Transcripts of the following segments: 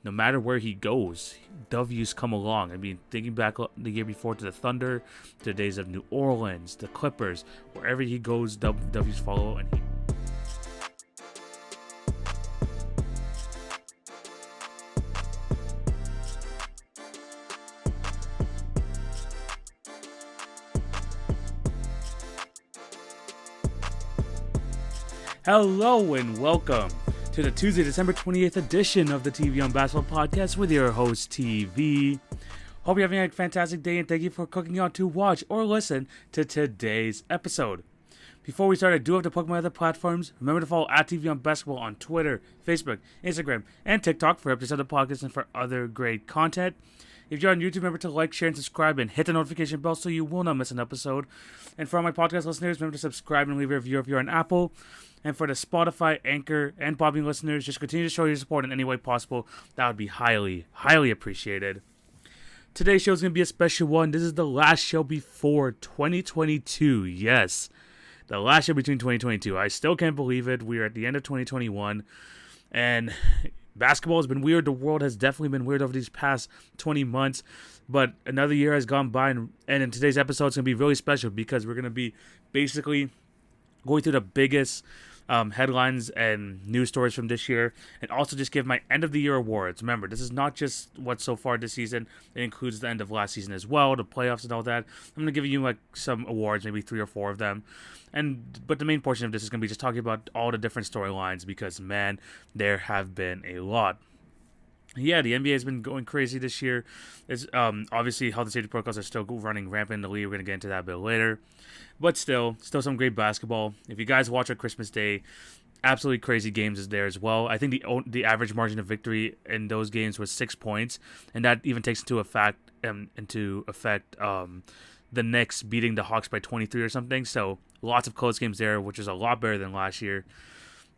no matter where he goes, W's come along. I mean, thinking back the year before to the Thunder, to the days of New Orleans, the Clippers, wherever he goes, W's follow, and he. Hello and welcome to the Tuesday, December 28th edition of the TV on Basketball Podcast with your host, TV. Hope you're having a fantastic day and thank you for clicking on to watch or listen to today's episode. Before we start, I do have to plug my other platforms. Remember to follow at TV on Basketball on Twitter, Facebook, Instagram, and TikTok for updates on the podcast and for other great content. If you're on YouTube, remember to like, share, and subscribe, and hit the notification bell so you will not miss an episode. And for all my podcast listeners, remember to subscribe and leave a review if you're on Apple. And for the Spotify, Anchor, and Podbean listeners, just continue to show your support in any way possible. That would be highly, highly appreciated. Today's show is going to be a special one. This is the last show before 2022. Yes, the last show between 2022. I still can't believe it. We are at the end of 2021. And basketball has been weird. The world has definitely been weird over these past 20 months. But another year has gone by. And in today's episode, it's going to be really special because we're going to be basically going through the biggest headlines and news stories from this year, and also just give my end of the year awards. Remember, this is not just what's so far this season; it includes the end of last season as well, the playoffs and all that. I'm gonna give you like some awards, maybe 3 or 4 of them, but the main portion of this is gonna be just talking about all the different storylines because man, there have been a lot. Yeah, the NBA has been going crazy this year. It's obviously health and safety protocols are still running rampant in the league. We're gonna get into that a bit later, but still some great basketball. If you guys watch on Christmas Day, absolutely crazy games is there as well. I think the average margin of victory in those games was 6 points, and that even takes into effect the Knicks beating the Hawks by 23 or something. So lots of close games there, which is a lot better than last year.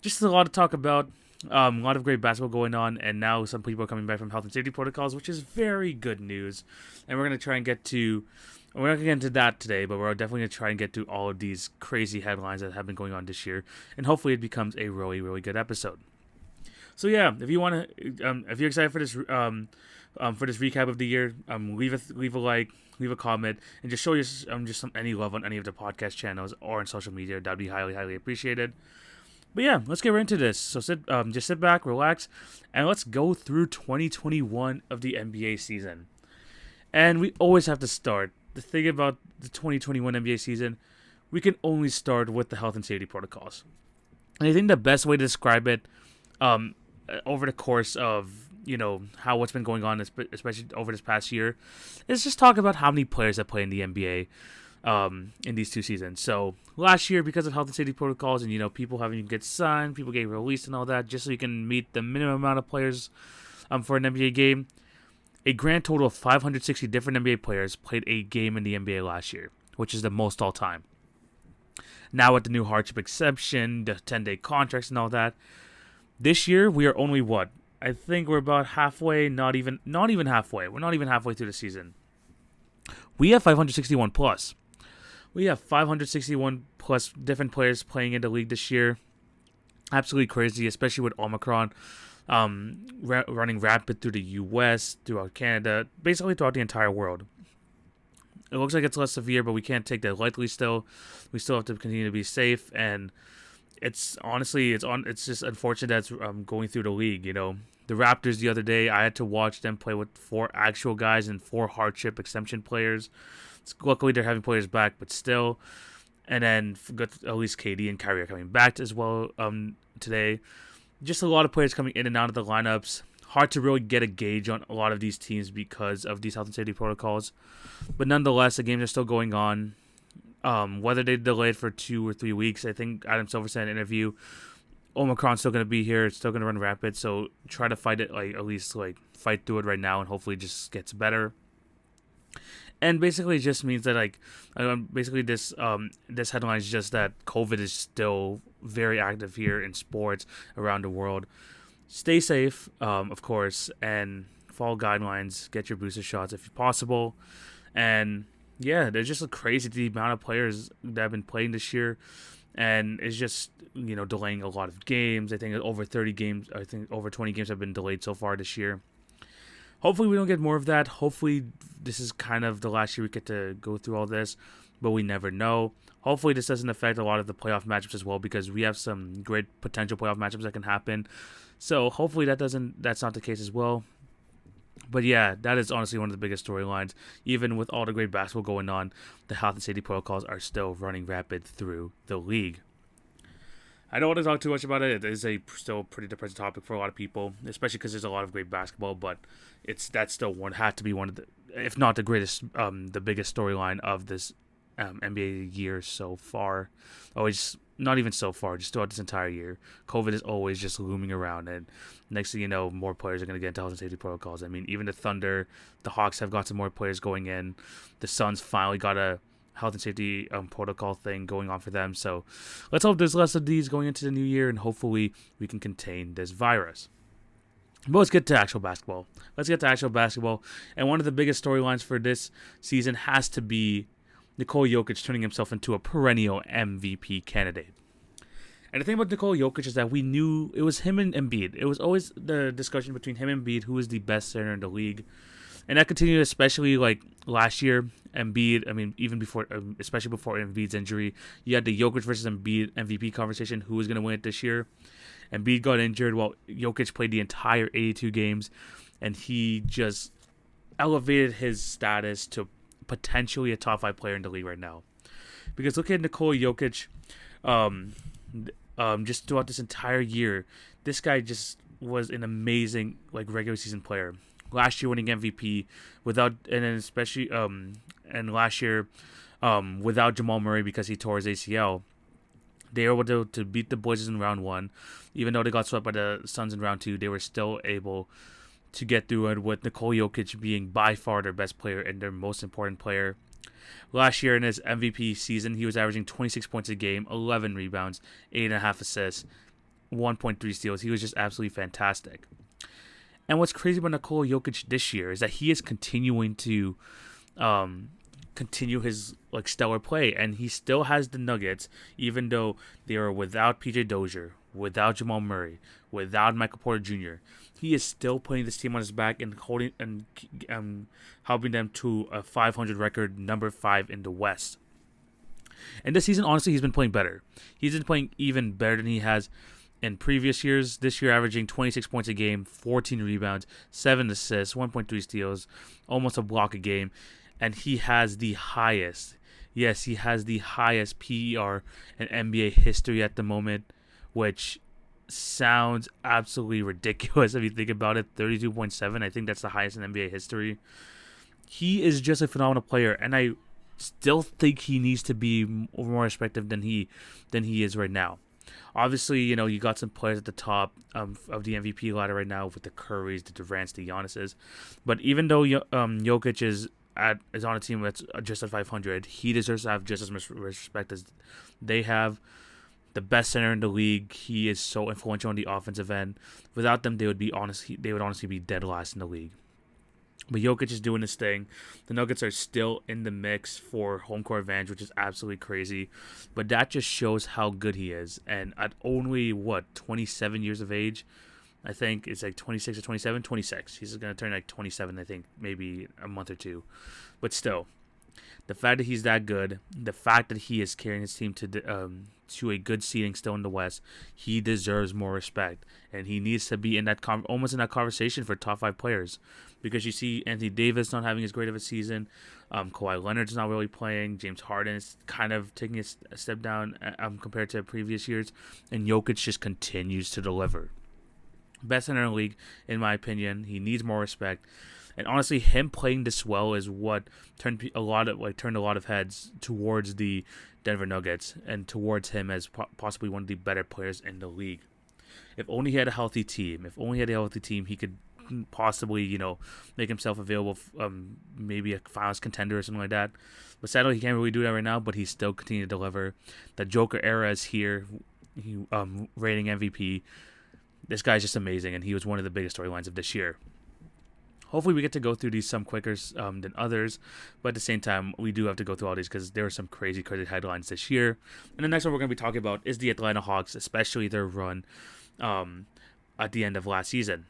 Just a lot to talk about. A lot of great basketball going on, and now some people are coming back from health and safety protocols, which is very good news. And we're going to try and we're not going to get into that today, but we're definitely going to try and get to all of these crazy headlines that have been going on this year, and hopefully it becomes a really, really good episode. So yeah, if you want to, if you're excited for this recap of the year, leave a like, leave a comment, and just show your any love on any of the podcast channels or on social media. That'd be highly, highly appreciated. But yeah, let's get right into this. So just sit back, relax, and let's go through 2021 of the NBA season. And we always have to start. The thing about the 2021 NBA season, we can only start with the health and safety protocols. And I think the best way to describe it, over the course of how what's been going on, especially over this past year, is just talk about how many players that play in the NBA. In these 2 seasons. So last year, because of health and safety protocols and people having to get signed, people getting released and all that, just so you can meet the minimum amount of players for an NBA game, a grand total of 560 different NBA players played a game in the NBA last year, which is the most all time. Now with the new hardship exception, the 10-day contracts and all that, this year we are only I think we're about halfway, not even halfway. We're not even halfway through the season. We have 561 plus. We have 561 plus different players playing in the league this year. Absolutely crazy, especially with Omicron running rapid through the U.S., throughout Canada, basically throughout the entire world. It looks like it's less severe, but we can't take that lightly still. We still have to continue to be safe, and it's just unfortunate that it's going through the league, The Raptors the other day, I had to watch them play with 4 actual guys and 4 hardship exemption players. Luckily, they're having players back, but still. And then at least KD and Kyrie are coming back as well today. Just a lot of players coming in and out of the lineups. Hard to really get a gauge on a lot of these teams because of these health and safety protocols. But nonetheless, the games are still going on. Whether they delayed for 2 or 3 weeks, I think Adam Silver said in an interview, Omicron's still going to be here. It's still going to run rapid. So try to fight it, at least fight through it right now, and hopefully it just gets better. And basically it just means that this headline is just that COVID is still very active here in sports around the world. Stay safe, of course, and follow guidelines. Get your booster shots if possible. And yeah, there's just crazy the amount of players that have been playing this year. and it's just delaying a lot of games. I think over 30 games. I think over 20 games have been delayed so far this year. Hopefully we don't get more of that. Hopefully this is kind of the last year we get to go through all this, but we never know. Hopefully this doesn't affect a lot of the playoff matchups as well, because we have some great potential playoff matchups that can happen. So hopefully that's not the case as well. But yeah, that is honestly one of the biggest storylines. Even with all the great basketball going on, the health and safety protocols are still running rapid through the league. I don't want to talk too much about it. It is still pretty depressing topic for a lot of people, especially because there's a lot of great basketball. But that's still had to be one of the, if not the greatest, the biggest storyline of this NBA year so far. Always, not even so far, just throughout this entire year. COVID is always just looming around, and next thing you know, more players are going to get into health and safety protocols. I mean, even the Thunder, the Hawks have got some more players going in. The Suns finally got a health and safety protocol thing going on for them. So let's hope there's less of these going into the new year, and hopefully we can contain this virus. But let's get to actual basketball. And one of the biggest storylines for this season has to be Nikola Jokic turning himself into a perennial MVP candidate. And the thing about Nikola Jokic is that we knew it was him and Embiid. It was always the discussion between him and Embiid who was the best center in the league. And that continued especially like last year. Embiid, I mean, even before, especially before Embiid's injury, you had the Jokic versus Embiid MVP conversation. Who was going to win it this year? Embiid got injured while Jokic played the entire 82 games. And he just elevated his status to potentially a top 5 player in the league right now. Because look at Nikola Jokic, just throughout this entire year, this guy just was an amazing regular season player. Last year winning MVP and last year without Jamal Murray because he tore his ACL. They were able to beat the Blazers in round 1. Even though they got swept by the Suns in round 2, they were still able to get through it with Nikola Jokic being by far their best player and their most important player. Last year in his MVP season, he was averaging 26 points a game, 11 rebounds, 8.5 assists, 1.3 steals. He was just absolutely fantastic. And what's crazy about Nikola Jokic this year is that he is continuing to continue his stellar play, and he still has the Nuggets, even though they are without PJ Dozier, without Jamal Murray, without Michael Porter Jr. He is still putting this team on his back and holding and helping them to a 500 record, number 5 in the West. And this season, honestly, he's been playing better. He's been playing even better than he has in previous years. This year, averaging 26 points a game, 14 rebounds, 7 assists, 1.3 steals, almost a block a game. And he has the highest, yes, he has the highest PER in NBA history at the moment, which sounds absolutely ridiculous if you think about it. 32.7, I think that's the highest in NBA history. He is just a phenomenal player, and I still think he needs to be more respected than he is right now. Obviously, you got some players at the top of the MVP ladder right now with the Currys, the Durants, the Giannis's. But even though Jokic is on a team that's just at 500, he deserves to have just as much respect as they have. The best center in the league. He is so influential on the offensive end. Without them, they would honestly be dead last in the league. But Jokic is doing his thing. The Nuggets are still in the mix for home court advantage, which is absolutely crazy. But that just shows how good he is. And at only, 27 years of age, I think it's 26 or 27? 26. He's going to turn 27, I think, maybe a month or two. But still, the fact that he's that good, the fact that he is carrying his team to a good seeding still in the West, he deserves more respect. And he needs to be in that almost in that conversation for top 5 players. Because you see Anthony Davis not having as great of a season. Kawhi Leonard's not really playing. James Harden is kind of taking a step down compared to previous years. And Jokic just continues to deliver. Best center in the league, in my opinion. He needs more respect. And honestly, him playing this well is what turned a lot of heads towards the Denver Nuggets and towards him as possibly one of the better players in the league. If only he had a healthy team. He could possibly, make himself available, maybe a finals contender or something like that. But sadly, he can't really do that right now. But he's still continuing to deliver. The Joker era is here. He reigning MVP. This guy's just amazing, and he was one of the biggest storylines of this year. Hopefully we get to go through these some quicker than others, but at the same time, we do have to go through all these because there are some crazy headlines this year. And the next one we're going to be talking about is the Atlanta Hawks, especially their run at the end of last season.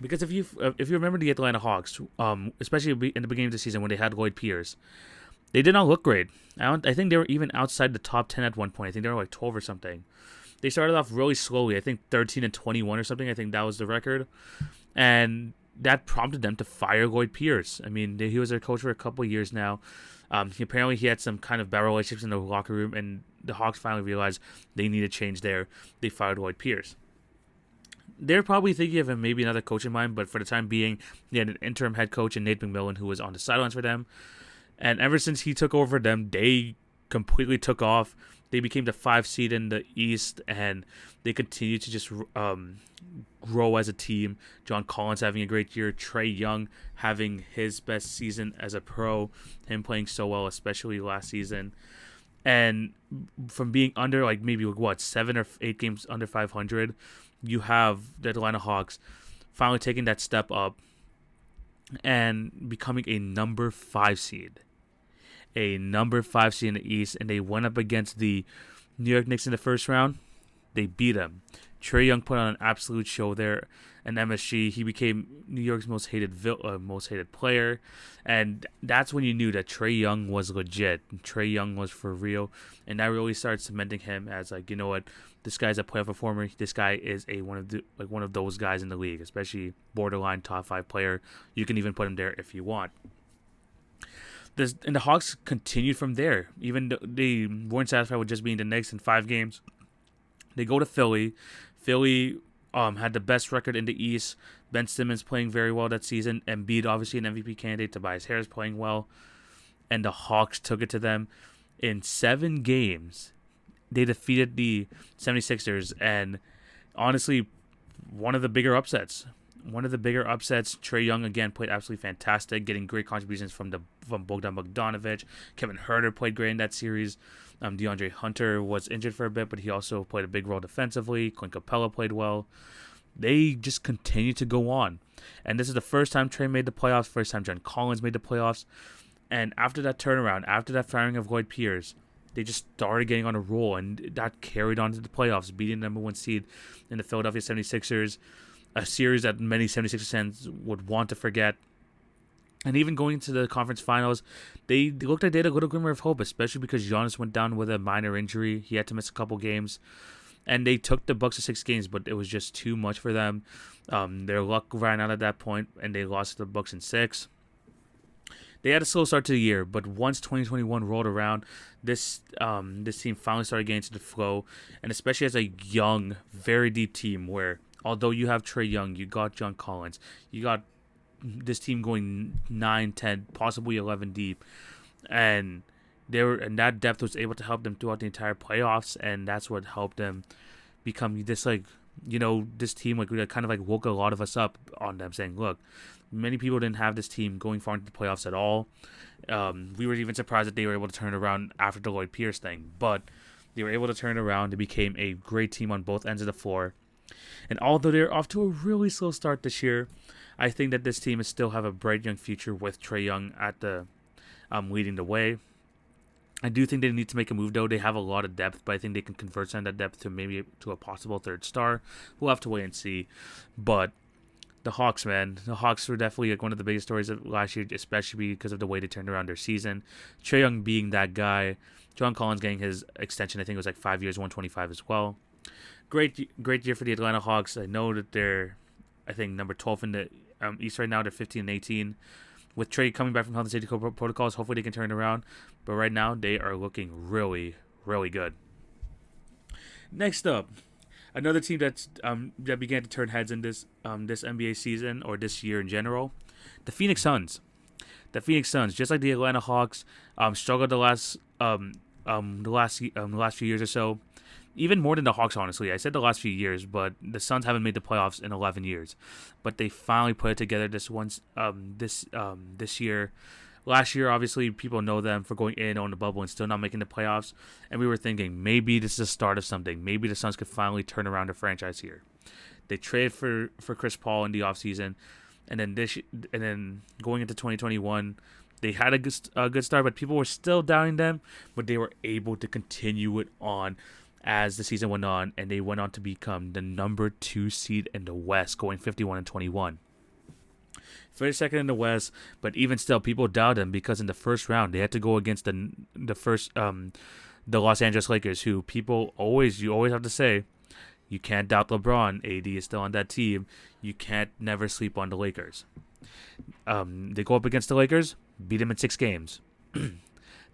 Because if you remember the Atlanta Hawks, especially in the beginning of the season when they had Lloyd Pierce, they did not look great. I think they were even outside the top 10 at one point. I think they were like 12 or something. They started off really slowly. I think 13-21 or something. I think that was the record. And that prompted them to fire Lloyd Pierce. I mean, he was their coach for a couple of years now. Apparently, he had some kind of bad relationships in the locker room, and the Hawks finally realized they needed change there. They fired Lloyd Pierce. They're probably thinking of him maybe another coach in mind, but for the time being, they had an interim head coach in Nate McMillan who was on the sidelines for them. And ever since he took over them, they completely took off. They became the 5 seed in the East, and they continue to just grow as a team. John Collins having a great year. Trae Young having his best season as a pro. Him playing so well, especially last season. And from being under, like, maybe, 7 or 8 games under 500, you have the Atlanta Hawks finally taking that step up and becoming a number 5 seed. A number 5 seed in the East, and they went up against the New York Knicks in the first round. They beat them. Trae Young put on an absolute show there in MSG. He became New York's most hated player, and that's when you knew that Trae Young was legit. Trae Young was for real, and that really started cementing him as, like, you know what, this guy's a playoff performer. This guy is one of those guys in the league, especially borderline top 5 player. You can even put him there if you want. And the Hawks continued from there. Even though they weren't satisfied with just being the Knicks in 5 games, they go to Philly. Philly had the best record in the East. Ben Simmons playing very well that season. Embiid, obviously an MVP candidate. Tobias Harris playing well. And the Hawks took it to them. In 7 games, they defeated the 76ers. And honestly, one of the bigger upsets. Trae Young again played absolutely fantastic, getting great contributions from Bogdan Bogdanovic. Kevin Huerter played great in that series. DeAndre Hunter was injured for a bit, but he also played a big role defensively. Clint Capella played well. They just continue to go on. And this is the first time Trae made the playoffs, first time John Collins made the playoffs. And after that turnaround, after that firing of Lloyd Pierce, they just started getting on a roll, and that carried on to the playoffs, beating the number 1 seed in the Philadelphia 76ers. A series that many 76ers fans would want to forget. And even going into the conference finals, they looked like they had a little glimmer of hope, especially because Giannis went down with a minor injury. He had to miss a couple games. And they took the Bucks to 6 games, but it was just too much for them. Their luck ran out at that point, and they lost to the Bucks in 6. They had a slow start to the year, but once 2021 rolled around, this team finally started getting into the flow. And especially as a young, very deep team where, although you have Trae Young, you got John Collins, you got this team going 9, 10, possibly 11 deep, and that depth was able to help them throughout the entire playoffs, and that's what helped them become this, this team, kind of woke a lot of us up on them, saying, look, many people didn't have this team going far into the playoffs at all. We were even surprised that they were able to turn it around after the Lloyd Pierce thing, but they were able to turn it around. They became a great team on both ends of the floor. And although they're off to a really slow start this year, I think that this team still have a bright young future with Trae Young at the leading the way. I do think they need to make a move, though. They have a lot of depth, but I think they can convert some of that depth to maybe to a possible 3rd star. We'll have to wait and see. But the Hawks, man, the Hawks were definitely one of the biggest stories of last year, especially because of the way they turned around their season. Trae Young being that guy. John Collins getting his extension. I think it was 5 years, 125 as well. Great year for the Atlanta Hawks. I know that they're, number 12 in the East right now. They're 15-18. With Trae coming back from health and safety protocols, hopefully they can turn it around. But right now, they are looking really, really good. Next up, another team that began to turn heads in this NBA season, or this year in general, the Phoenix Suns. The Phoenix Suns, just like the Atlanta Hawks, struggled the last few years or so. Even more than the Hawks, honestly. I said the last few years, but the Suns haven't made the playoffs in 11 years. But they finally put it together this year. Last year, obviously, people know them for going in on the bubble and still not making the playoffs. And we were thinking, maybe this is the start of something. Maybe the Suns could finally turn around the franchise here. They traded for Chris Paul in the offseason. and then going into 2021, they had a good start, but people were still doubting them. But they were able to continue it on as the season went on, and they went on to become the number 2 seed in the West, going 51-21. Finished second in the West, but even still, people doubted them because in the first round they had to go against the Los Angeles Lakers, who you always have to say, you can't doubt LeBron. AD is still on that team. You can't never sleep on the Lakers. They go up against the Lakers, beat them in 6 games.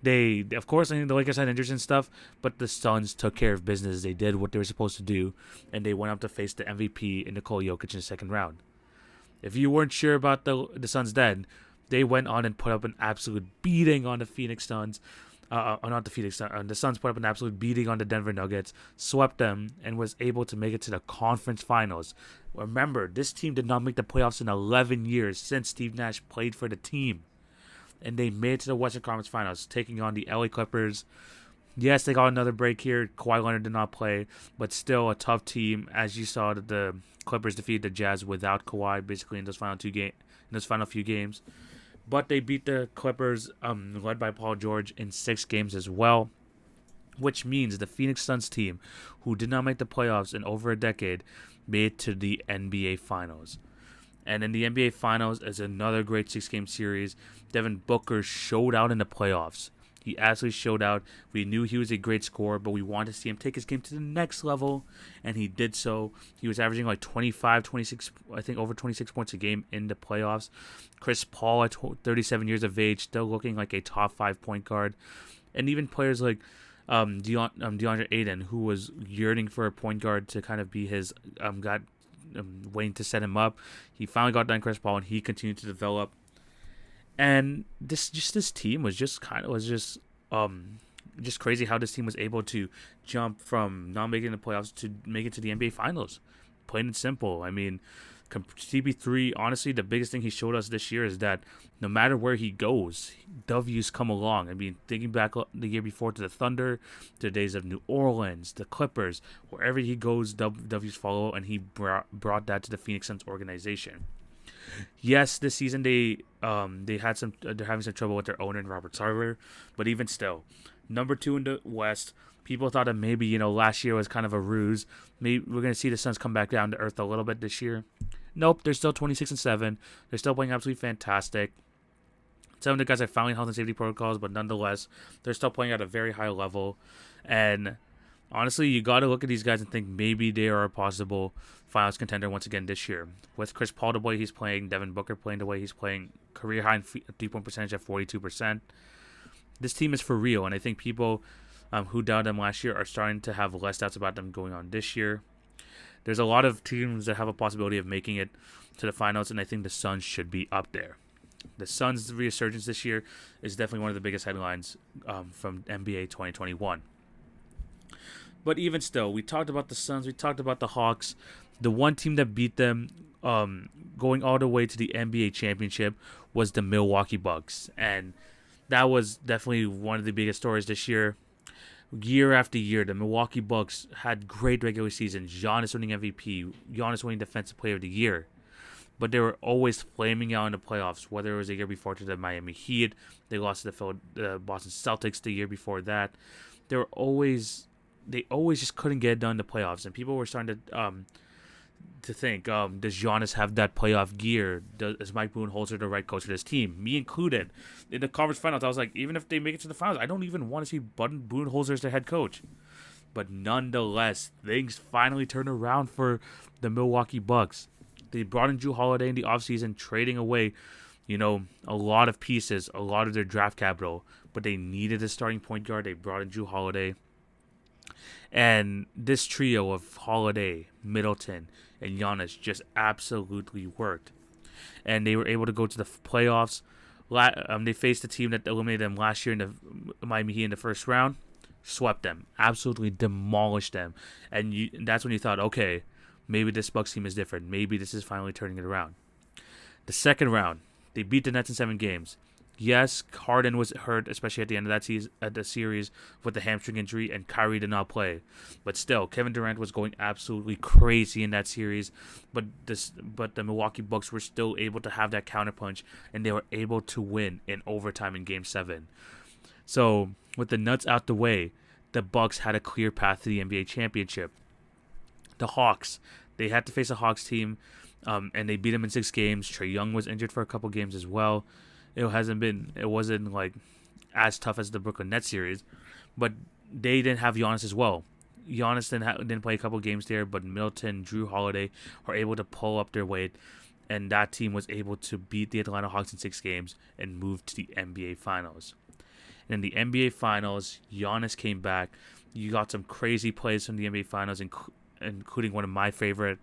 Of course, I think the Lakers had injuries and stuff, but the Suns took care of business. They did what they were supposed to do, and they went up to face the MVP in Nikola Jokic in the second round. If you weren't sure about the Suns then, they went on and put up an absolute beating on the Phoenix Suns. Not the Phoenix Suns. The Suns put up an absolute beating on the Denver Nuggets, swept them, and was able to make it to the conference finals. Remember, this team did not make the playoffs in 11 years since Steve Nash played for the team. And they made it to the Western Conference Finals, taking on the LA Clippers. Yes, they got another break here. Kawhi Leonard did not play, but still a tough team. As you saw, the Clippers defeated the Jazz without Kawhi, basically in those final few games. But they beat the Clippers, led by Paul George, in 6 games as well, which means the Phoenix Suns team, who did not make the playoffs in over a decade, made it to the NBA Finals. And in the NBA Finals is another great 6-game series. Devin Booker showed out in the playoffs. He absolutely showed out. We knew he was a great scorer, but we wanted to see him take his game to the next level, and he did so. He was averaging like 25, 26, I think over 26 points a game in the playoffs. Chris Paul at 37 years of age, still looking like a top 5 point guard. And even players like DeAndre Ayton, who was yearning for a point guard to kind of be his waiting to set him up. He finally got done Chris Paul, and he continued to develop. And this team was just crazy how this team was able to jump from not making the playoffs to make it to the NBA Finals. Plain and simple. I mean, CP3, honestly, the biggest thing he showed us this year is that no matter where he goes, W's come along. I mean, thinking back the year before to the Thunder, to the days of New Orleans, the Clippers, wherever he goes, W's follow, and he brought that to the Phoenix Suns organization. Yes, this season they're having some trouble with their owner, Robert Sarver, but even still, number 2 in the West. People thought that maybe last year was kind of a ruse. Maybe we're gonna see the Suns come back down to earth a little bit this year. Nope, they're still 26-7. They're still playing absolutely fantastic. Some of the guys are following health and safety protocols, but nonetheless, they're still playing at a very high level. And honestly, you got to look at these guys and think maybe they are a possible finals contender once again this year. With Chris Paul the way he's playing, Devin Booker playing the way he's playing, career high in 3-point percentage at 42%. This team is for real, and I think people who doubted them last year are starting to have less doubts about them going on this year. There's a lot of teams that have a possibility of making it to the finals, and I think the Suns should be up there. The Suns' resurgence this year is definitely one of the biggest headlines from NBA 2021. But even still, we talked about the Suns, we talked about the Hawks. The one team that beat them going all the way to the NBA championship was the Milwaukee Bucks. And that was definitely one of the biggest stories this year. Year after year, the Milwaukee Bucks had great regular seasons. Giannis winning MVP, Giannis winning Defensive Player of the Year. But they were always flaming out in the playoffs, whether it was the year before to the Miami Heat. They lost to the Boston Celtics the year before that. They always just couldn't get it done in the playoffs. And people were starting to think, does Giannis have that playoff gear? Is Mike Budenholzer the right coach for this team? Me included. In the conference finals, I was like, even if they make it to the finals, I don't even want to see Budenholzer as their head coach. But nonetheless, things finally turned around for the Milwaukee Bucks. They brought in Jrue Holiday in the offseason, trading away, a lot of pieces, a lot of their draft capital. But they needed a starting point guard. They brought in Jrue Holiday. And this trio of Holiday, Middleton, and Giannis just absolutely worked. And they were able to go to the playoffs. They faced a team that eliminated them last year in the Miami Heat in the first round. Swept them. Absolutely demolished them. And that's when you thought, okay, maybe this Bucks team is different. Maybe this is finally turning it around. The second round, they beat the Nets in 7 games. Yes, Harden was hurt, especially at the end of that season, at the series with the hamstring injury, and Kyrie did not play. But still, Kevin Durant was going absolutely crazy in that series. But the Milwaukee Bucks were still able to have that counterpunch, and they were able to win in overtime in Game 7. So with the nuts out the way, the Bucks had a clear path to the NBA championship. The Hawks, they had to face a Hawks team, and they beat them in 6 games. Trae Young was injured for a couple games as well. It wasn't like as tough as the Brooklyn Nets series, but they didn't have Giannis as well. Giannis didn't play a couple games there, but Middleton, Drew Holiday were able to pull up their weight, and that team was able to beat the Atlanta Hawks in 6 games and move to the NBA Finals. And in the NBA Finals, Giannis came back. You got some crazy plays from the NBA Finals, including one of my favorite,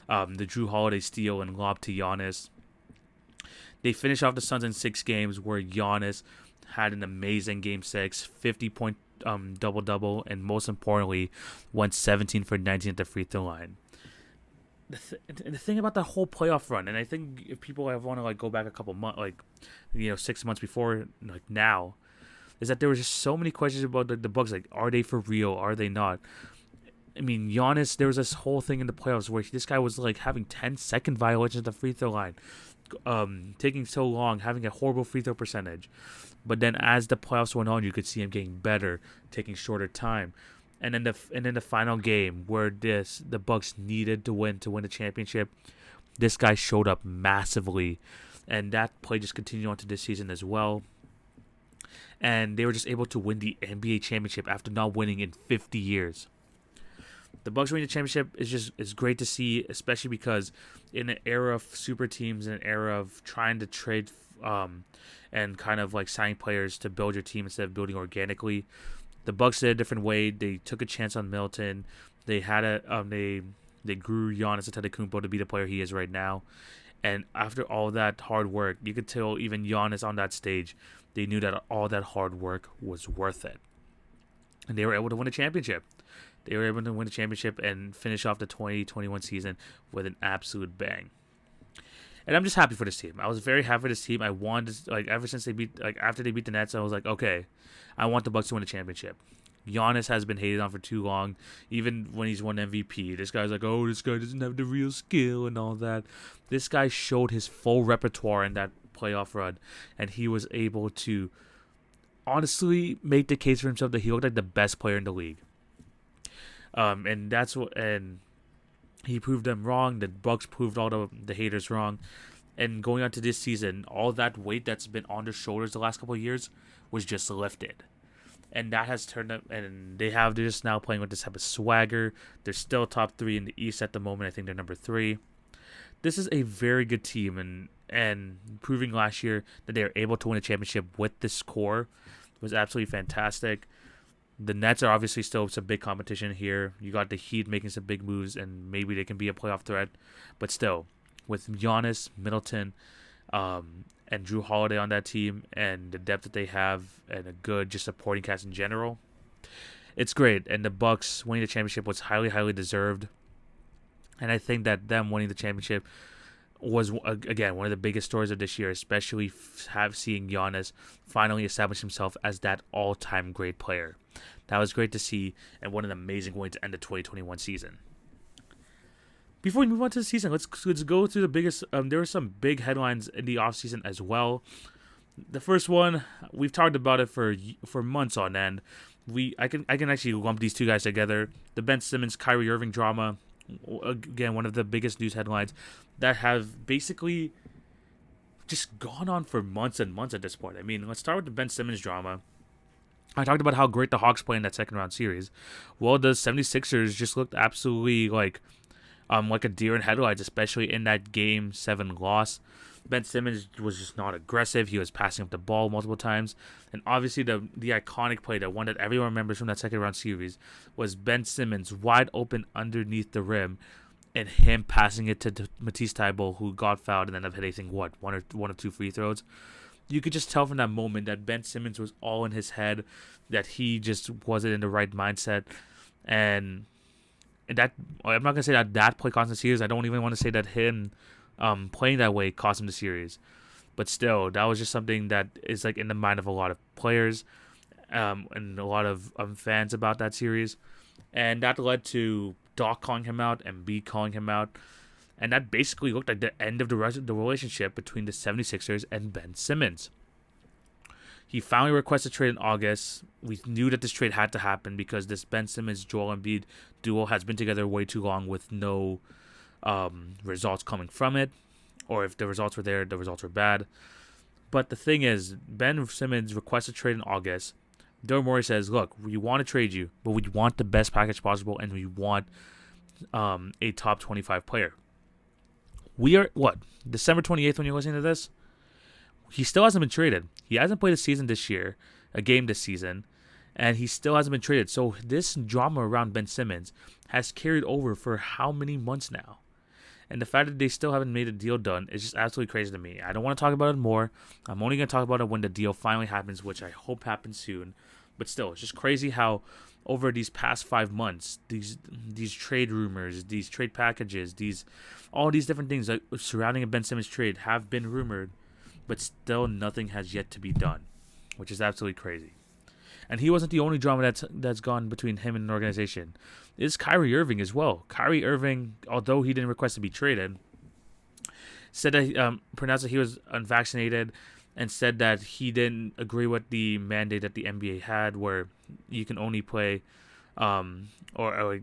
the Drew Holiday steal and lob to Giannis. They finished off the Suns in 6 games where Giannis had an amazing Game 6, 50-point double-double, and most importantly, went 17 for 19 at the free throw line. The thing about the whole playoff run, and I think if people want to go back a couple months, 6 months before, now, is that there were just so many questions about the Bucks. Are they for real? Are they not? I mean, Giannis, there was this whole thing in the playoffs where this guy was having 10-second violations at the free throw line. Taking so long, having a horrible free throw percentage. But then as the playoffs went on, you could see him getting better, taking shorter time. And then the final game where the Bucks needed to win the championship, this guy showed up massively. And that play just continued on to this season as well. And they were just able to win the NBA championship after not winning in 50 years. The Bucks winning the championship is great to see, especially because in an era of super teams, in an era of trying to trade and kind of signing players to build your team instead of building organically, the Bucks did a different way. They took a chance on Middleton. They had they grew Giannis Antetokounmpo to be the player he is right now. And after all that hard work, you could tell even Giannis on that stage, they knew that all that hard work was worth it. And they were able to win a championship. They were able to win the championship and finish off the 2021 season with an absolute bang. And I'm just happy for this team. I was very happy for this team. I wanted, ever since after they beat the Nets, I was okay, I want the Bucks to win a championship. Giannis has been hated on for too long. Even when he's won MVP, this guy's oh, this guy doesn't have the real skill and all that. This guy showed his full repertoire in that playoff run, and he was able to honestly make the case for himself that he looked like the best player in the league. And he proved them wrong. The Bucks proved all the haters wrong. And going on to this season, all that weight that's been on their shoulders the last couple of years was just lifted. And that has turned up, and they're just now playing with this type of swagger. They're still top 3 in the East at the moment. I think they're number 3. This is a very good team, and proving last year that they were able to win a championship with this core was absolutely fantastic. The Nets are obviously still some big competition here. You got the Heat making some big moves, and maybe they can be a playoff threat. But still, with Giannis, Middleton, and Drew Holiday on that team, and the depth that they have, and a good just supporting cast in general, it's great. And the Bucks winning the championship was highly, highly deserved. And I think that them winning the championship was, again, one of the biggest stories of this year, especially seeing Giannis finally establish himself as that all-time great player. That was great to see, and what an amazing way to end the 2021 season. Before we move on to the season, let's go through the biggest. There were some big headlines in the offseason as well. The first one, we've talked about it for months on end. I can actually lump these two guys together. The Ben Simmons Kyrie Irving drama, again, one of the biggest news headlines that have basically just gone on for months and months at this point. I mean, let's start with the Ben Simmons drama. I talked about how great the Hawks play in that second round series. Well, the 76ers just looked absolutely like a deer in headlights, especially in that Game 7 loss. Ben Simmons was just not aggressive. He was passing up the ball multiple times. And obviously the iconic play, the one that everyone remembers from that second round series, was Ben Simmons wide open underneath the rim and him passing it to Matisse Thybulle, who got fouled and ended up hitting, one or two free throws. You could just tell from that moment that Ben Simmons was all in his head, that he just wasn't in the right mindset. And that, I'm not going to say that play cost him the series. I don't even want to say that him playing that way cost him the series. But still, that was just something that is like in the mind of a lot of players, and a lot of fans about that series. And that led to Doc calling him out and B calling him out. And that basically looked like the end of the relationship between the 76ers and Ben Simmons. He finally requested a trade in August. We knew that this trade had to happen because this Ben Simmons Joel Embiid duo has been together way too long with no results coming from it. Or if the results were there, the results were bad. But the thing is, Ben Simmons requested a trade in August. Daryl Morey says, look, we want to trade you, but we want the best package possible, and we want a top 25 player. We are, December 28th when you're listening to this? He still hasn't been traded. He hasn't played a game this season, and he still hasn't been traded. So this drama around Ben Simmons has carried over for how many months now? And the fact that they still haven't made a deal done is just absolutely crazy to me. I don't want to talk about it more. I'm only going to talk about it when the deal finally happens, which I hope happens soon. But still, it's just crazy how over these past 5 months, these trade rumors, these trade packages, all these different things like surrounding a Ben Simmons trade have been rumored, but still nothing has yet to be done, which is absolutely crazy. And he wasn't the only drama that's gone between him and an organization. It's Kyrie Irving as well. Kyrie Irving, although he didn't request to be traded, said that pronounced that he was unvaccinated, and said that he didn't agree with the mandate that the NBA had, where you can only play, or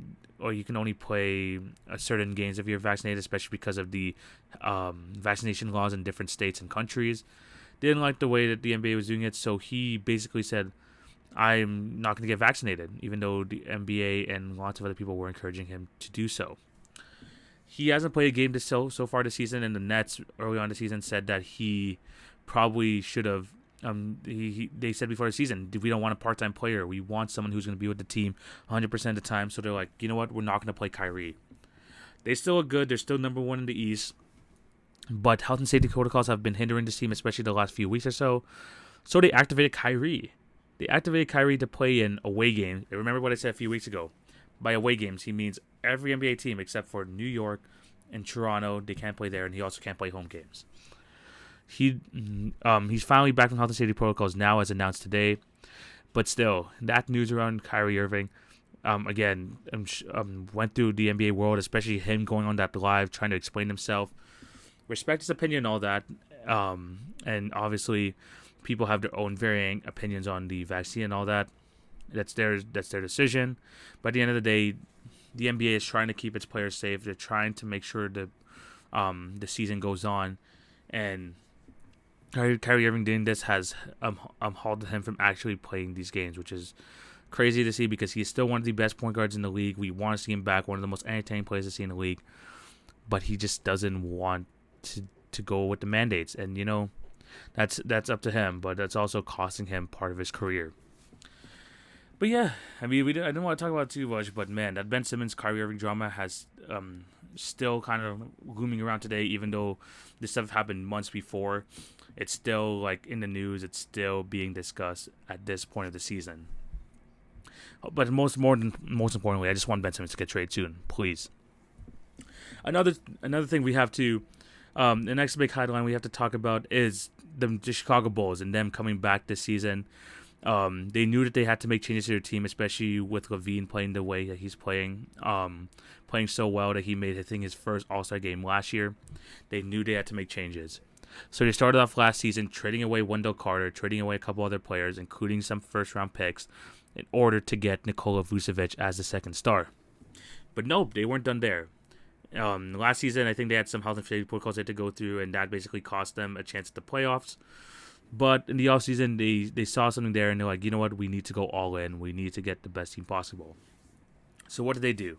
you can only play certain games if you're vaccinated, especially because of the vaccination laws in different states and countries. Didn't like the way that the NBA was doing it, so he basically said, I'm not going to get vaccinated, even though the NBA and lots of other people were encouraging him to do so. He hasn't played a game so far this season, and the Nets early on the season said that he probably should have. They said before the season, we don't want a part-time player. We want someone who's going to be with the team 100% of the time. So they're like, you know what? We're not going to play Kyrie. They still look good. They're still number one in the East. But health and safety protocols have been hindering this team, especially the last few weeks or so. So they activated Kyrie. They activated Kyrie to play in away games. Remember what I said a few weeks ago. By away games, he means every NBA team except for New York and Toronto. They can't play there, and he also can't play home games. He's finally back from health and safety protocols now, as announced today. But still, that news around Kyrie Irving, again, went through the NBA world, especially him going on that live, trying to explain himself. Respect his opinion and all that. And obviously, people have their own varying opinions on the vaccine and all that. That's their decision. But at the end of the day, the NBA is trying to keep its players safe. They're trying to make sure that the season goes on. And Kyrie Irving doing this has halted him from actually playing these games, which is crazy to see because he's still one of the best point guards in the league. We want to see him back, one of the most entertaining players to see in the league. But he just doesn't want to go with the mandates. And, that's up to him, but that's also costing him part of his career. But yeah, I mean, I didn't want to talk about it too much, but man, that Ben Simmons Kyrie Irving drama has still kind of looming around today, even though this stuff happened months before. It's still like in the news. It's still being discussed at this point of the season. But most importantly, I just want Ben Simmons to get traded soon, please. Another thing we have to, the next big headline we have to talk about is the Chicago Bulls and them coming back this season. They knew that they had to make changes to their team, especially with Levine playing the way that he's playing, playing so well that he made, I think, his first All-Star game last year. They knew they had to make changes. So they started off last season trading away Wendell Carter, trading away a couple other players, including some first-round picks, in order to get Nikola Vucevic as the second star. But nope, they weren't done there. Last season, I think they had some health and safety protocols they had to go through, and that basically cost them a chance at the playoffs. But in the offseason, they saw something there, and they're like, you know what, we need to go all in. We need to get the best team possible. So what did they do?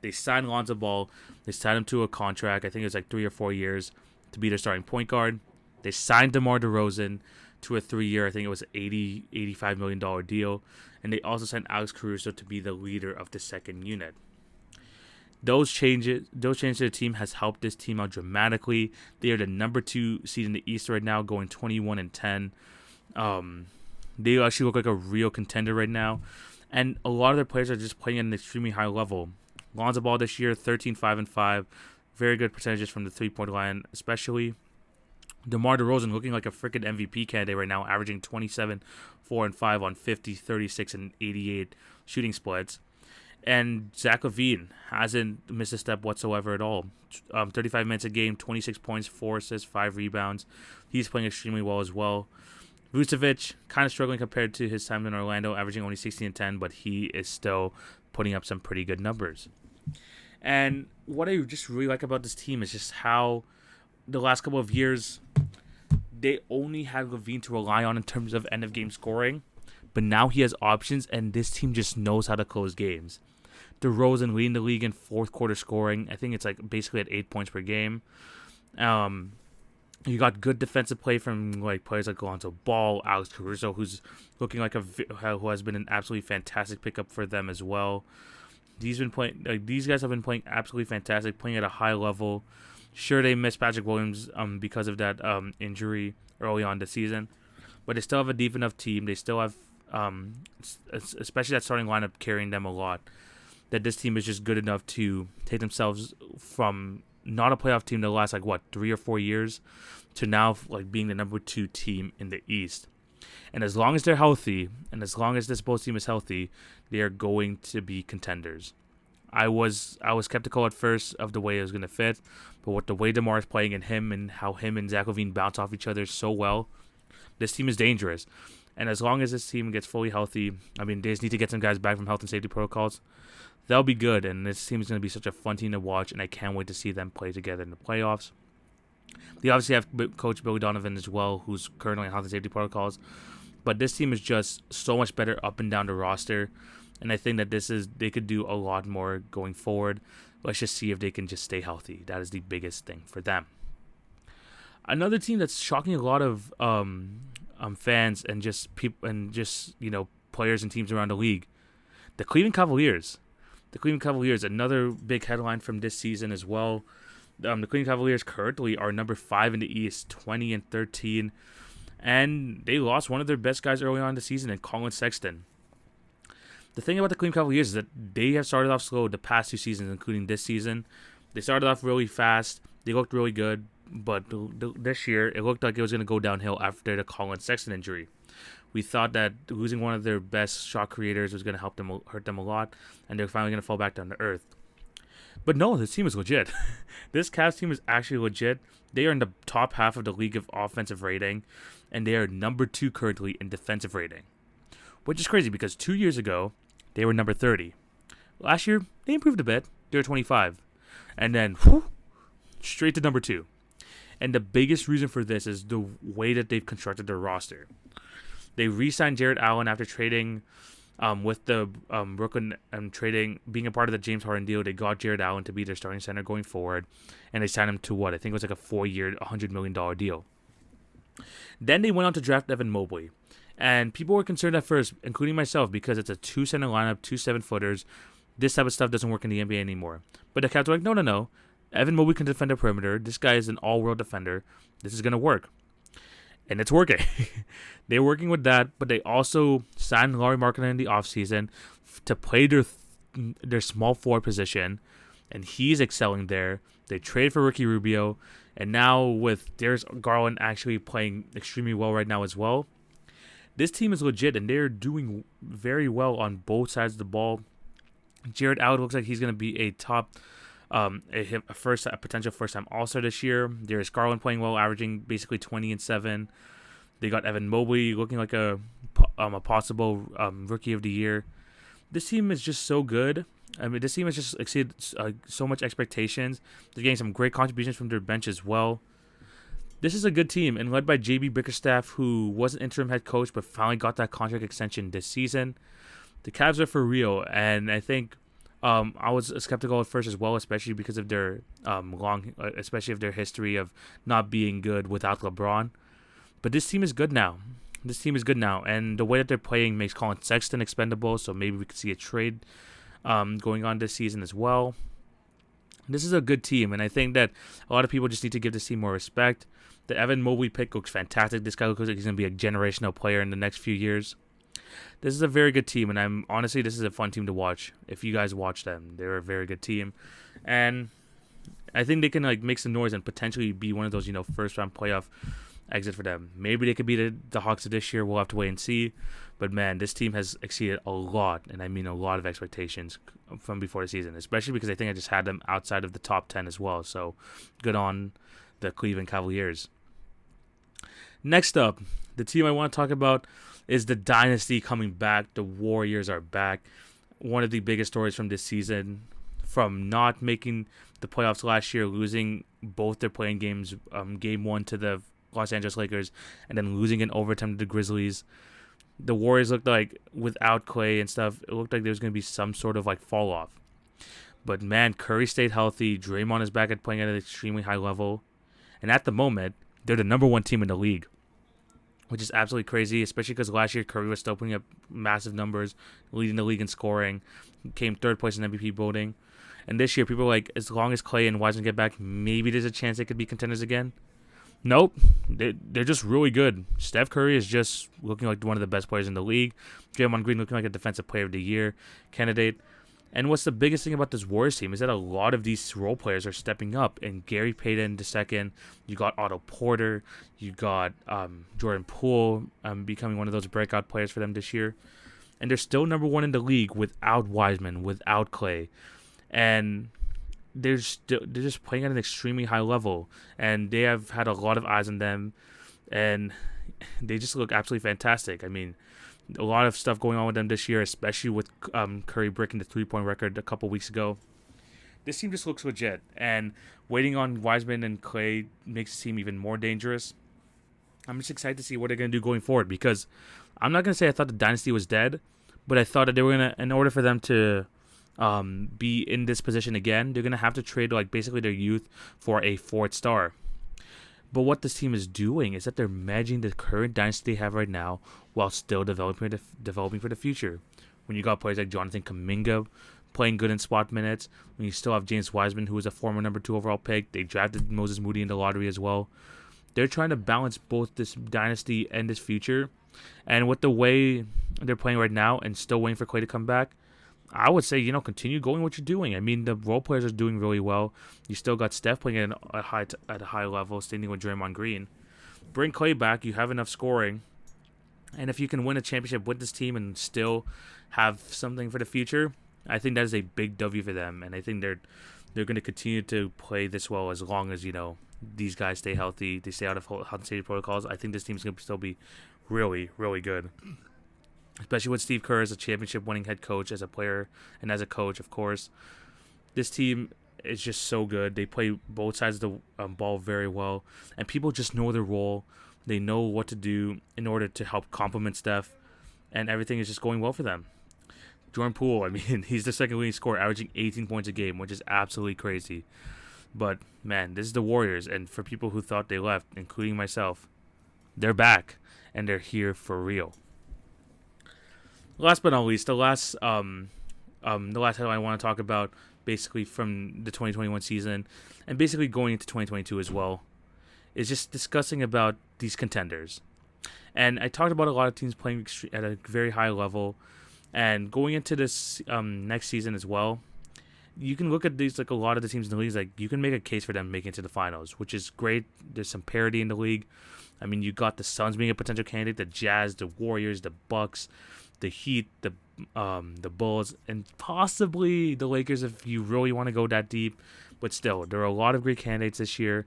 They signed Lonzo Ball. They signed him to a contract. I think it was like 3 or 4 years to be their starting point guard. They signed DeMar DeRozan to a 3-year, I think it was $85 million deal. And they also signed Alex Caruso to be the leader of the second unit. Those changes to the team has helped this team out dramatically. They are the number 2 seed in the East right now, going 21-10. They actually look like a real contender right now. And a lot of their players are just playing at an extremely high level. Lonzo Ball this year, 13-5-5. Very good percentages from the 3-point line, especially. DeMar DeRozan looking like a freaking MVP candidate right now, averaging 27, 4, and 5 on 50, 36, and 88 shooting splits. And Zach LaVine hasn't missed a step whatsoever at all. 35 minutes a game, 26 points, 4 assists, 5 rebounds. He's playing extremely well as well. Vucevic, kind of struggling compared to his time in Orlando, averaging only 16 and 10, but he is still putting up some pretty good numbers. And what I just really like about this team is just how the last couple of years, they only had LaVine to rely on in terms of end-of-game scoring, but now he has options, and this team just knows how to close games. DeRozan leading the league in fourth quarter scoring. I think it's like basically at 8 points per game. You got good defensive play from like players like Lonzo Ball, Alex Caruso, who's looking like who has been an absolutely fantastic pickup for them as well. These guys have been playing absolutely fantastic, playing at a high level. Sure, they missed Patrick Williams because of that injury early on the season, but they still have a deep enough team. They still have, especially that starting lineup, carrying them a lot. That this team is just good enough to take themselves from not a playoff team the last 3 or 4 years to now being the number 2 team in the East. And as long as they're healthy, and as long as this Bulls team is healthy, they are going to be contenders. I was skeptical at first of the way it was going to fit, but with the way DeMar is playing and how him and Zach LaVine bounce off each other so well, this team is dangerous. And as long as this team gets fully healthy, they just need to get some guys back from health and safety protocols. They'll be good, and this team is going to be such a fun team to watch, and I can't wait to see them play together in the playoffs. They obviously have Coach Billy Donovan as well, who's currently on health and safety protocols, but this team is just so much better up and down the roster, and I think that they could do a lot more going forward. Let's just see if they can just stay healthy. That is the biggest thing for them. Another team that's shocking a lot of fans and just people and just players and teams around the league, the Cleveland Cavaliers. The Cleveland Cavaliers, another big headline from this season as well. The Cleveland Cavaliers currently are number 5 in the East, 20 and 13, and they lost one of their best guys early on in the season in Colin Sexton. The thing about the Cleveland Cavaliers is that they have started off slow the past 2 seasons, including this season. They started off really fast. They looked really good, but this year it looked like it was going to go downhill after the Colin Sexton injury. We thought that losing one of their best shot creators was going to hurt them a lot, and they're finally going to fall back down to earth. But no, this team is legit. This Cavs team is actually legit. They are in the top half of the league of offensive rating, and they are number 2 currently in defensive rating, which is crazy because 2 years ago, they were number 30. Last year, they improved a bit. They were 25. And then, straight to number 2. And the biggest reason for this is the way that they've constructed their roster. They re-signed Jared Allen after trading with the Brooklyn and being a part of the James Harden deal. They got Jared Allen to be their starting center going forward, and they signed him to I think it was a 4-year, $100 million deal. Then they went on to draft Evan Mobley, and people were concerned at first, including myself, because it's a 2-center lineup, 2 7-footers. This type of stuff doesn't work in the NBA anymore. But the Cavs were like, no. Evan Mobley can defend the perimeter. This guy is an all-world defender. This is going to work. And it's working. They're working with that, but they also signed Lauri Markkanen in the offseason to play their small forward position, and he's excelling there. They traded for Ricky Rubio, and now with Darius Garland actually playing extremely well right now as well, this team is legit, and they're doing very well on both sides of the ball. Jared Allen looks like he's going to be a top a potential first-time All-Star this year. Darius Garland playing well, averaging basically 20 and 7. They got Evan Mobley looking like a possible Rookie of the Year. This team is just so good. This team has just exceeded so much expectations. They're getting some great contributions from their bench as well. This is a good team, and led by JB Bickerstaff, who was an interim head coach but finally got that contract extension this season. The Cavs are for real, and I think I was skeptical at first as well, especially because of their history of not being good without LeBron. But this team is good now. And the way that they're playing makes Colin Sexton expendable, so maybe we could see a trade going on this season as well. This is a good team, and I think that a lot of people just need to give this team more respect. The Evan Mobley pick looks fantastic. This guy looks like he's going to be a generational player in the next few years. This is a very good team, and this is a fun team to watch. If you guys watch them, they're a very good team. And I think they can like make some noise and potentially be one of those first round playoff exit for them. Maybe they could be the Hawks of this year. We'll have to wait and see. But man, this team has exceeded a lot, and I mean a lot of expectations from before the season, especially because I think I just had them outside of the top 10 as well. So good on the Cleveland Cavaliers. Next up, the team I want to talk about is the dynasty coming back. The Warriors are back. One of the biggest stories from this season, from not making the playoffs last year, losing both their playing games, game 1 to the Los Angeles Lakers, and then losing in overtime to the Grizzlies. The Warriors looked like, without Clay and stuff, it looked like there was going to be some sort of like fall off. But man, Curry stayed healthy. Draymond is back at playing at an extremely high level. And at the moment, they're the number 1 team in the league, which is absolutely crazy, especially because last year Curry was still putting up massive numbers, leading the league in scoring, came 3rd place in MVP voting. And this year, people are like, as long as Clay and Wiseman get back, maybe there's a chance they could be contenders again. Nope, they're just really good. Steph Curry is just looking like one of the best players in the league. Draymond Green looking like a Defensive Player of the Year candidate. And what's the biggest thing about this Warriors team is that a lot of these role players are stepping up. And Gary Payton II, you got Otto Porter, you got Jordan Poole becoming one of those breakout players for them this year. And they're still number 1 in the league without Wiseman, without Clay. And they're just playing at an extremely high level, and they have had a lot of eyes on them, and they just look absolutely fantastic. I mean, a lot of stuff going on with them this year, especially with Curry breaking the 3-point record a couple weeks ago. This team just looks legit, and waiting on Wiseman and Clay makes the team even more dangerous. I'm just excited to see what they're going to do going forward, because I'm not going to say I thought the dynasty was dead, but I thought that they were going to, in order for them to be in this position again, they're going to have to trade like basically their youth for a 4th star. But what this team is doing is that they're managing the current dynasty they have right now while still developing for the future. When you got players like Jonathan Kuminga playing good in spot minutes, when you still have James Wiseman, who is a former number 2 overall pick, they drafted Moses Moody in the lottery as well. They're trying to balance both this dynasty and this future. And with the way they're playing right now and still waiting for Clay to come back, I would say, continue going what you're doing. I mean, the role players are doing really well. You still got Steph playing at a high level, standing with Draymond Green. Bring Clay back. You have enough scoring. And if you can win a championship with this team and still have something for the future, I think that is a big W for them. And I think they're going to continue to play this well as long as, these guys stay healthy. They stay out of health and safety protocols. I think this team's going to still be really, really good. Especially with Steve Kerr as a championship-winning head coach, as a player and as a coach, of course. This team is just so good. They play both sides of the ball very well. And people just know their role. They know what to do in order to help complement Steph. And everything is just going well for them. Jordan Poole, I mean, he's the second leading scorer, averaging 18 points a game, which is absolutely crazy. But, man, this is the Warriors. And for people who thought they left, including myself, they're back. And they're here for real. Last but not least, the last headline I want to talk about, basically from the 2021 season, and basically going into 2022 as well, is just discussing about these contenders. And I talked about a lot of teams playing at a very high level, and going into this next season as well, you can look at these, like a lot of the teams in the league, like you can make a case for them making it to the finals, which is great. There's some parity in the league. I mean, you got the Suns being a potential candidate, the Jazz, the Warriors, the Bucks, the Heat, the Bulls, and possibly the Lakers if you really want to go that deep. But still, there are a lot of great candidates this year.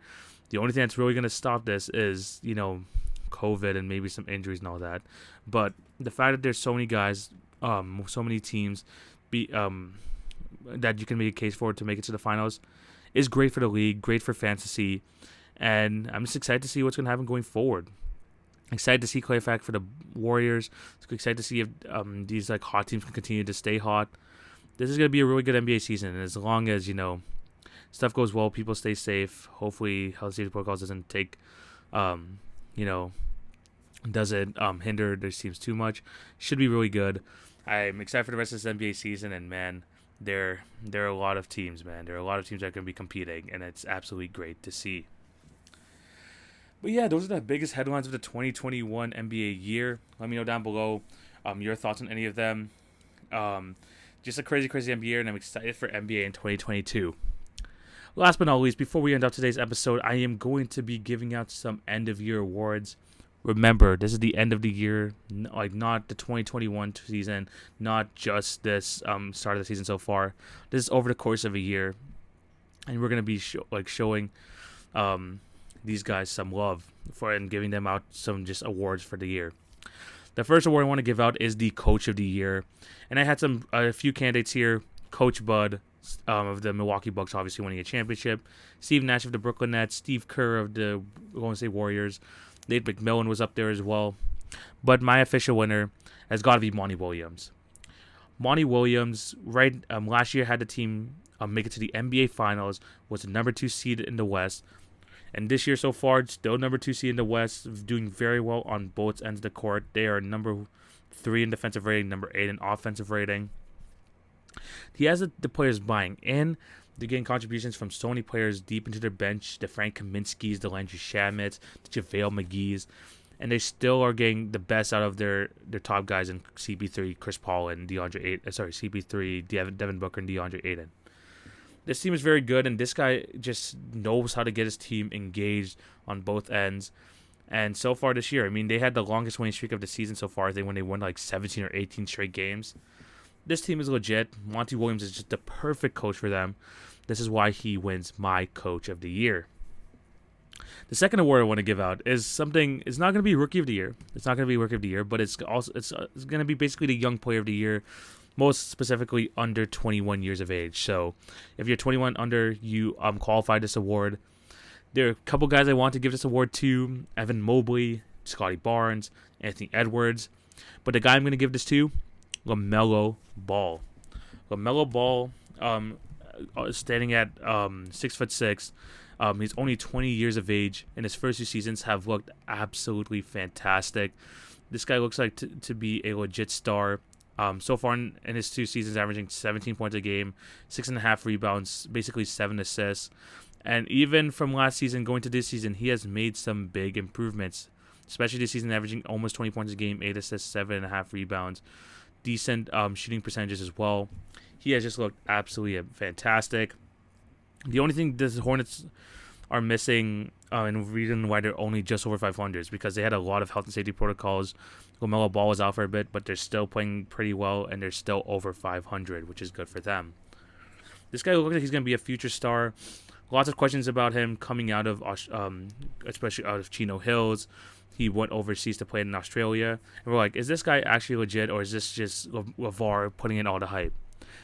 The only thing that's really going to stop this is, COVID and maybe some injuries and all that. But the fact that there's so many guys, so many teams that you can make a case for to make it to the finals is great for the league, great for fantasy. And I'm just excited to see what's going to happen going forward. Excited to see Clay back for the Warriors. Excited to see if these like hot teams can continue to stay hot. This is going to be a really good NBA season. And as long as, stuff goes well, people stay safe. Hopefully, health safety protocols doesn't doesn't hinder their teams too much. Should be really good. I'm excited for the rest of this NBA season. And, man, there are a lot of teams, man. There are a lot of teams that are going to be competing. And it's absolutely great to see. But yeah, those are the biggest headlines of the 2021 NBA year. Let me know down below your thoughts on any of them. Just a crazy NBA year, and I'm excited for NBA in 2022. Last but not least, before we end up today's episode, I am going to be giving out some end-of-year awards. Remember, this is the end of the year, like not the 2021 season, not just this start of the season so far. This is over the course of a year, and we're gonna be showing these guys some love and giving them out some just awards for the year. The first award I want to give out is the Coach of the Year, and I had a few candidates here. Coach Bud of the Milwaukee Bucks, obviously winning a championship. Steve Nash of the Brooklyn Nets. Steve Kerr of the Golden State Warriors. Nate McMillan was up there as well. But my official winner has got to be Monty Williams. Monty Williams, last year had the team make it to the NBA Finals, was the number 2 seed in the West. And this year so far, still number 2 seed in the West, doing very well on both ends of the court. They are number 3 in defensive rating, number 8 in offensive rating. He has the players buying in. They're getting contributions from so many players deep into their bench, the Frank Kaminsky's, the Landry Shamits, the JaVale McGee's, and they still are getting the best out of their top guys in CP3, Chris Paul, and CP3, Devin Booker, and DeAndre Ayton. This team is very good, and this guy just knows how to get his team engaged on both ends. And so far this year, I mean, they had the longest winning streak of the season so far, I think, when they won like 17 or 18 straight games. This team is legit. Monty Williams is just the perfect coach for them. This is why he wins my Coach of the Year. The second award I want to give out is something. It's not going to be Rookie of the Year. It's not going to be Rookie of the Year, but it's going to be basically the Young Player of the Year, most specifically under 21 years of age. So, if you're 21 under, you qualify this award. There are a couple guys I want to give this award to: Evan Mobley, Scotty Barnes, Anthony Edwards. But the guy I'm going to give this to, LaMelo Ball. LaMelo Ball, standing at 6'6". He's only 20 years of age, and his first 2 seasons have looked absolutely fantastic. This guy looks like to be a legit star. So far in his 2 seasons, averaging 17 points a game, 6.5 rebounds, basically 7 assists. And even from last season going to this season, he has made some big improvements, especially this season, averaging almost 20 points a game, 8 assists, 7.5 rebounds. Decent shooting percentages as well. He has just looked absolutely fantastic. The only thing the Hornets are missing, and the reason why they're only just over 500, is because they had a lot of health and safety protocols. LaMelo Ball was out for a bit, but they're still playing pretty well, and they're still over 500, which is good for them. This guy looks like he's going to be a future star. Lots of questions about him coming out of, especially out of Chino Hills. He went overseas to play in Australia. And we're like, is this guy actually legit, or is this just LeVar putting in all the hype?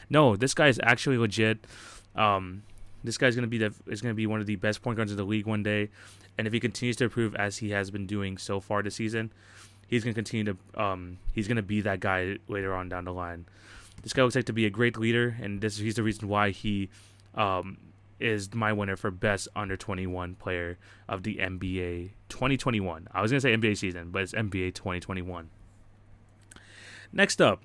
No, this guy is actually legit. This guy's gonna be one of the best point guards in the league one day, and if he continues to improve as he has been doing so far this season, he's gonna continue to he's gonna be that guy later on down the line. This guy looks like to be a great leader, and he's the reason why he is my winner for best under 21 player of the NBA 2021. I was gonna say NBA season, but it's NBA 2021. Next up,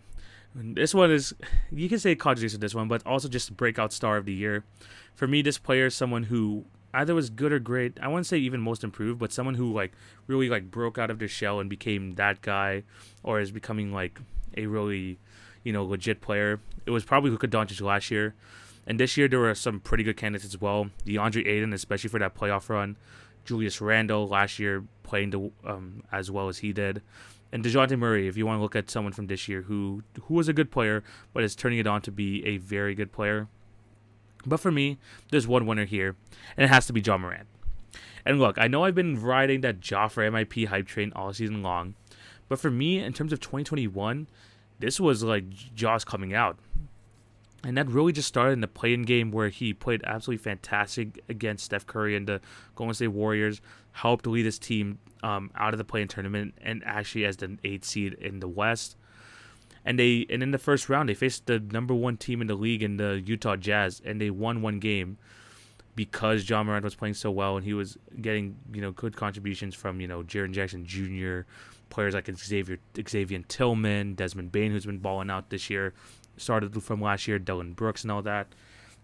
this one is, you can say contradicts with this one, but also just breakout star of the year. For me, this player is someone who either was good or great. I wouldn't say even most improved, but someone who really broke out of their shell and became that guy, or is becoming a really, legit player. It was probably Luka Doncic last year. And this year, there were some pretty good candidates as well. DeAndre Ayton, especially for that playoff run. Julius Randle last year playing as well as he did. And DeJounte Murray, if you want to look at someone from this year who was a good player, but is turning it on to be a very good player. But for me, there's one winner here, and it has to be Ja Morant. And look, I know I've been riding that Ja for MIP hype train all season long. But for me, in terms of 2021, this was Ja's coming out. And that really just started in the play-in game where he played absolutely fantastic against Steph Curry and the Golden State Warriors, helped lead his team out of the play-in tournament and actually as the 8th seed in the West. And in the first round, they faced the number 1 team in the league in the Utah Jazz, and they won 1 game because Ja Morant was playing so well and he was getting good contributions from Jaren Jackson Jr., players like Xavier Tillman, Desmond Bane, who's been balling out this year. Started from last year, Dillon Brooks and all that,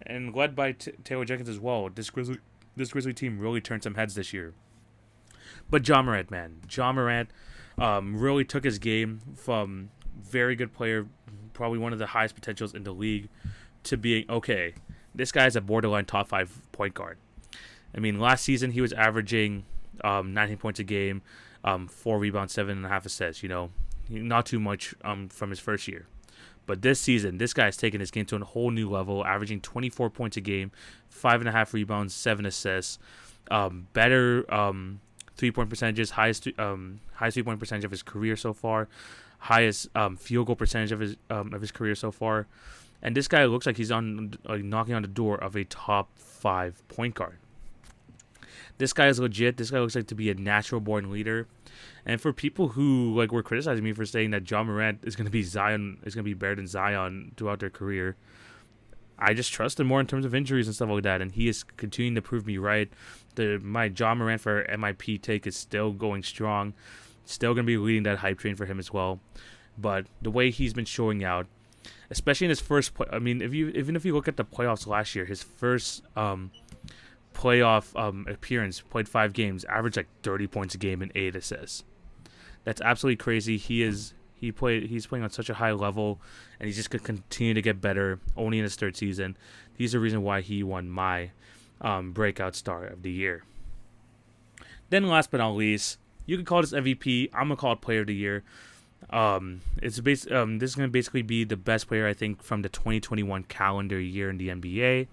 and led by Taylor Jenkins as well. This Grizzly team really turned some heads this year. But Ja Morant, really took his game from very good player, probably one of the highest potentials in the league, to being okay. this guy is a borderline top 5 point guard. I mean, last season he was averaging 19 points a game, 4 rebounds, 7.5 assists. Not too much from his first year. But this season, this guy's taken his game to a whole new level, averaging 24 points a game, 5.5 rebounds, 7 assists, better 3-point percentages, highest 3-point percentage of his career so far, highest field goal percentage of his career so far, and this guy looks like he's knocking on the door of a top 5 point guard. This guy is legit. This guy looks like to be a natural born leader. And for people who were criticizing me for saying that John Morant is going to be better than Zion throughout their career, I just trust him more in terms of injuries and stuff like that, and he is continuing to prove me right. My John Morant for MIP take is still going strong, still going to be leading that hype train for him as well. But the way he's been showing out, especially in his first even if you look at the playoffs last year, his first playoff appearance, played 5 games, averaged 30 points a game and 8 assists. That's absolutely crazy. He's playing on such a high level, and he's just going to continue to get better only in his 3rd season. He's the reason why he won my breakout star of the year. Then last but not least, you can call this MVP. I'm going to call it player of the year. This is going to basically be the best player, I think, from the 2021 calendar year in the NBA.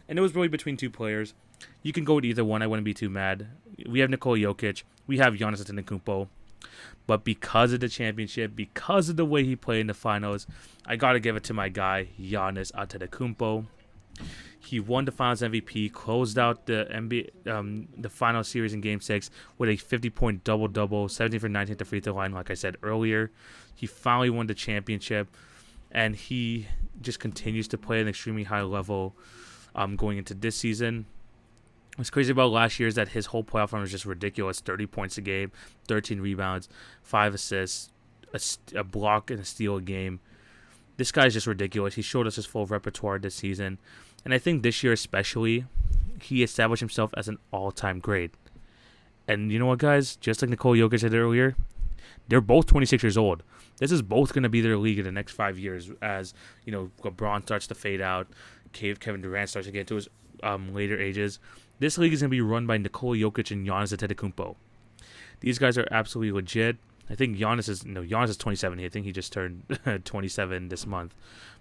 And it was really between 2 players. You can go with either one. I wouldn't be too mad. We have Nikola Jokic. We have Giannis Antetokounmpo. But because of the championship, because of the way he played in the finals, I got to give it to my guy, Giannis Antetokounmpo. He won the Finals MVP, closed out the NBA, the final series in Game 6 with a 50-point double-double, 17 for 19 at the free throw line, like I said earlier. He finally won the championship, and he just continues to play at an extremely high level going into this season. What's crazy about last year is that his whole playoff run was just ridiculous. 30 points a game, 13 rebounds, 5 assists, a block and a steal a game. This guy's just ridiculous. He showed us his full repertoire this season. And I think this year especially, he established himself as an all-time great. And you know what, guys? Just like Nikola Jokic said earlier, they're both 26 years old. This is both going to be their league in the next 5 years as, LeBron starts to fade out, Kevin Durant starts to get to his later ages. This league is going to be run by Nikola Jokic and Giannis Antetokounmpo. These guys are absolutely legit. I think Giannis is 27. I think he just turned 27 this month.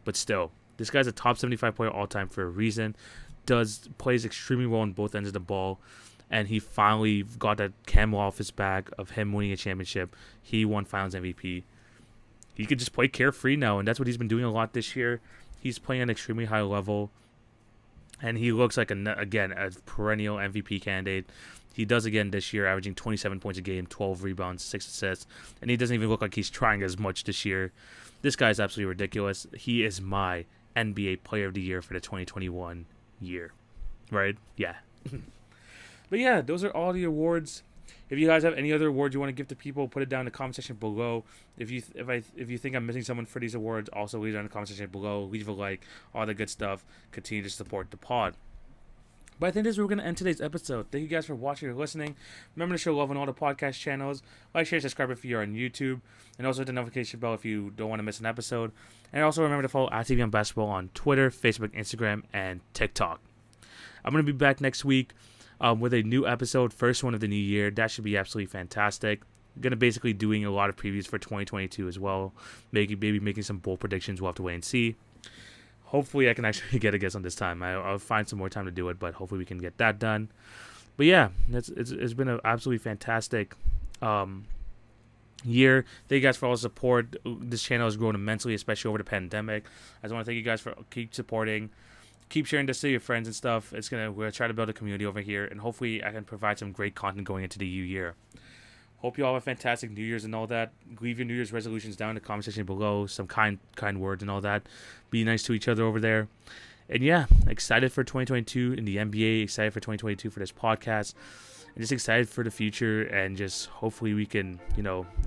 But still, this guy's a top 75 player all time for a reason. Plays extremely well on both ends of the ball. And he finally got that camel off his back of him winning a championship. He won Finals MVP. He could just play carefree now, and that's what he's been doing a lot this year. He's playing at an extremely high level. And he looks like, a perennial MVP candidate. He does again this year, averaging 27 points a game, 12 rebounds, 6 assists. And he doesn't even look like he's trying as much this year. This guy is absolutely ridiculous. He is my NBA Player of the Year for the 2021 year. Right? Yeah. But yeah, those are all the awards. If you guys have any other awards you want to give to people, put it down in the comment section below. If you think I'm missing someone for these awards, also leave it in the comment section below. Leave a like, all the good stuff. Continue to support the pod. But I think this is where we're going to end today's episode. Thank you guys for watching or listening. Remember to show love on all the podcast channels. Like, share, subscribe if you're on YouTube. And also hit the notification bell if you don't want to miss an episode. And also remember to follow @TV on Basketball on Twitter, Facebook, Instagram, and TikTok. I'm going to be back next week with a new episode, first one of the new year. That should be absolutely fantastic. I'm going to basically doing a lot of previews for 2022 as well. Maybe making some bold predictions. We'll have to wait and see. Hopefully I can actually get a guest on this time. I'll find some more time to do it, but hopefully we can get that done. But yeah, it's been an absolutely fantastic year. Thank you guys for all the support. This channel has grown immensely, especially over the pandemic. I just want to thank you guys for keep supporting. Keep sharing this to your friends and stuff. We're gonna try to build a community over here, and hopefully I can provide some great content going into the new year. Hope you all have a fantastic New Year's and all that. Leave your New Year's resolutions down in the comment section below. Some kind words and all that. Be nice to each other over there. And yeah, excited for 2022 in the NBA. Excited for 2022 for this podcast. And just excited for the future. And just hopefully we can,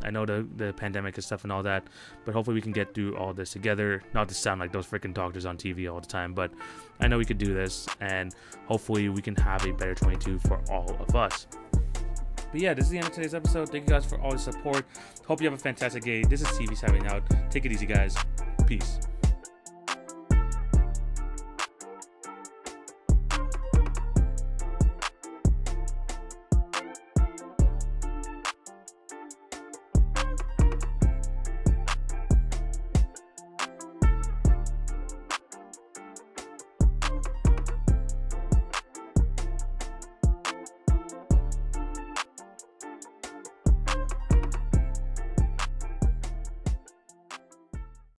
I know the pandemic and stuff and all that. But hopefully we can get through all this together. Not to sound like those freaking doctors on TV all the time. But I know we could do this. And hopefully we can have a better 22 for all of us. But yeah, this is the end of today's episode. Thank you guys for all the support. Hope you have a fantastic day. This is TV signing out. Take it easy, guys. Peace.